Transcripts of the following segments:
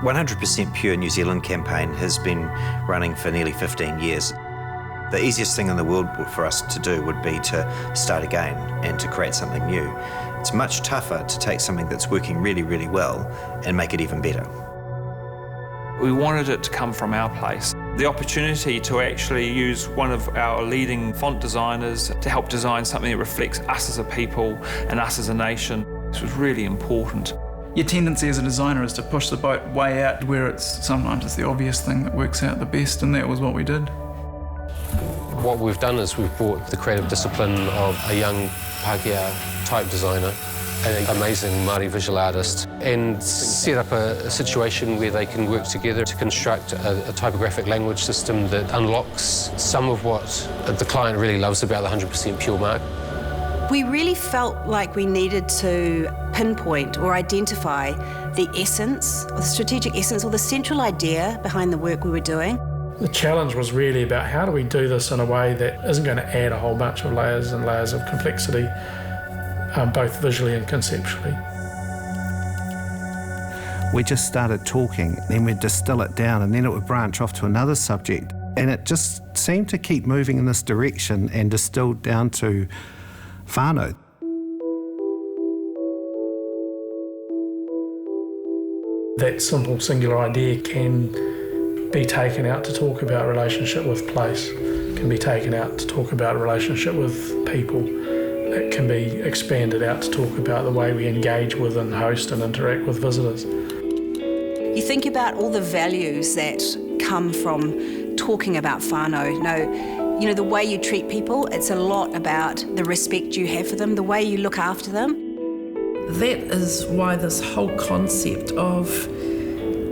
100% Pure New Zealand campaign has been running for nearly 15 years. The easiest thing in the world for us to do would be to start again and to create something new. It's much tougher to take something that's working really, really well and make it even better. We wanted it to come from our place. The opportunity to actually use one of our leading font designers to help design something that reflects us as a people and us as a nation, this was really important. Your tendency as a designer is to push the boat way out where sometimes it's the obvious thing that works out the best, and that was what we did. What we've done is we've brought the creative discipline of a young Pākehā type designer, an amazing Māori visual artist, and set up a situation where they can work together to construct a typographic language system that unlocks some of what the client really loves about the 100% Pure mark. We really felt like we needed to pinpoint or identify the essence, or the strategic essence, or the central idea behind the work we were doing. The challenge was really about how do we do this in a way that isn't going to add a whole bunch of layers and layers of complexity, both visually and conceptually. We just started talking, then we'd distill it down, and then it would branch off to another subject. And it just seemed to keep moving in this direction and distilled down to Whānau. That simple singular idea can be taken out to talk about relationship with place, can be taken out to talk about relationship with people. It can be expanded out to talk about the way we engage with and host and interact with visitors. You think about all the values that come from talking about whānau. You know, the way you treat people, it's a lot about the respect you have for them, the way you look after them. That is why this whole concept of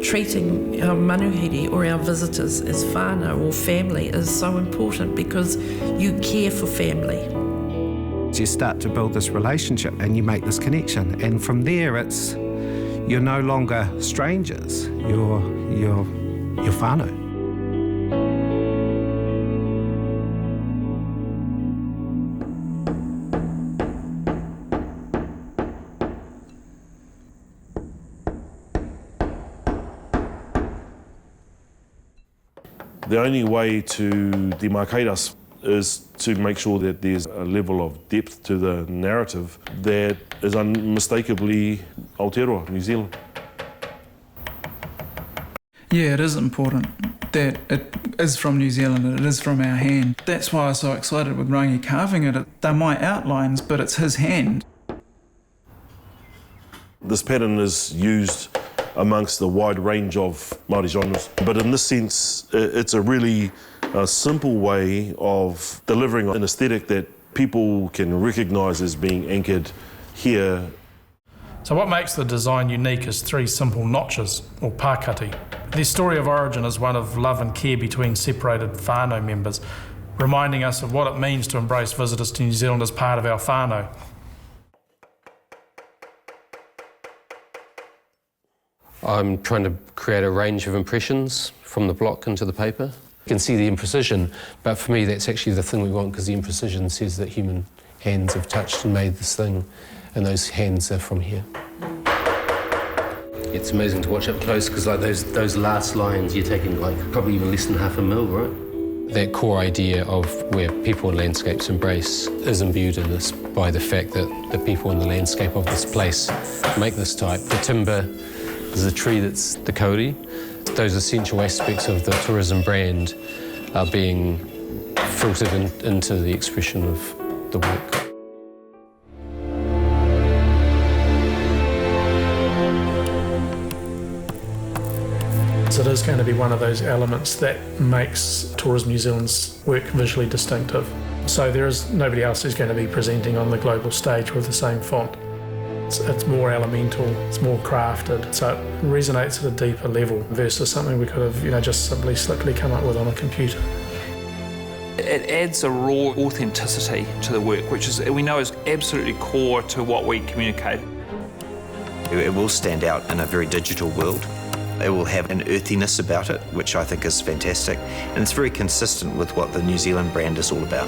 treating our manuhiri or our visitors as whānau or family is so important, because you care for family. You start to build this relationship and you make this connection, and from there you're no longer strangers, you're whānau. The only way to demarcate us is to make sure that there's a level of depth to the narrative that is unmistakably Aotearoa, New Zealand. Yeah, it is important that it is from New Zealand and it is from our hand. That's why I was so excited with Rangi carving it. They're my outlines, but it's his hand. This pattern is used amongst a wide range of Māori genres, but in this sense, it's a really simple way of delivering an aesthetic that people can recognise as being anchored here. So what makes the design unique is three simple notches, or pakati. Their story of origin is one of love and care between separated whānau members, reminding us of what it means to embrace visitors to New Zealand as part of our whānau. I'm trying to create a range of impressions from the block into the paper. You can see the imprecision, but for me that's actually the thing we want, because the imprecision says that human hands have touched and made this thing, and those hands are from here. It's amazing to watch up close, because like those last lines you're taking like probably even less than half a mil, right? That core idea of where people and landscapes embrace is imbued in this by the fact that the people and the landscape of this place make this type. The timber is a tree that's the kauri. Those essential aspects of the tourism brand are being filtered into the expression of the work. So it is going to be one of those elements that makes Tourism New Zealand's work visually distinctive. So there is nobody else who's going to be presenting on the global stage with the same font. It's more elemental, it's more crafted, so it resonates at a deeper level versus something we could have, just simply slickly come up with on a computer. It adds a raw authenticity to the work, which we know is absolutely core to what we communicate. It will stand out in a very digital world. It will have an earthiness about it, which I think is fantastic, and it's very consistent with what the New Zealand brand is all about.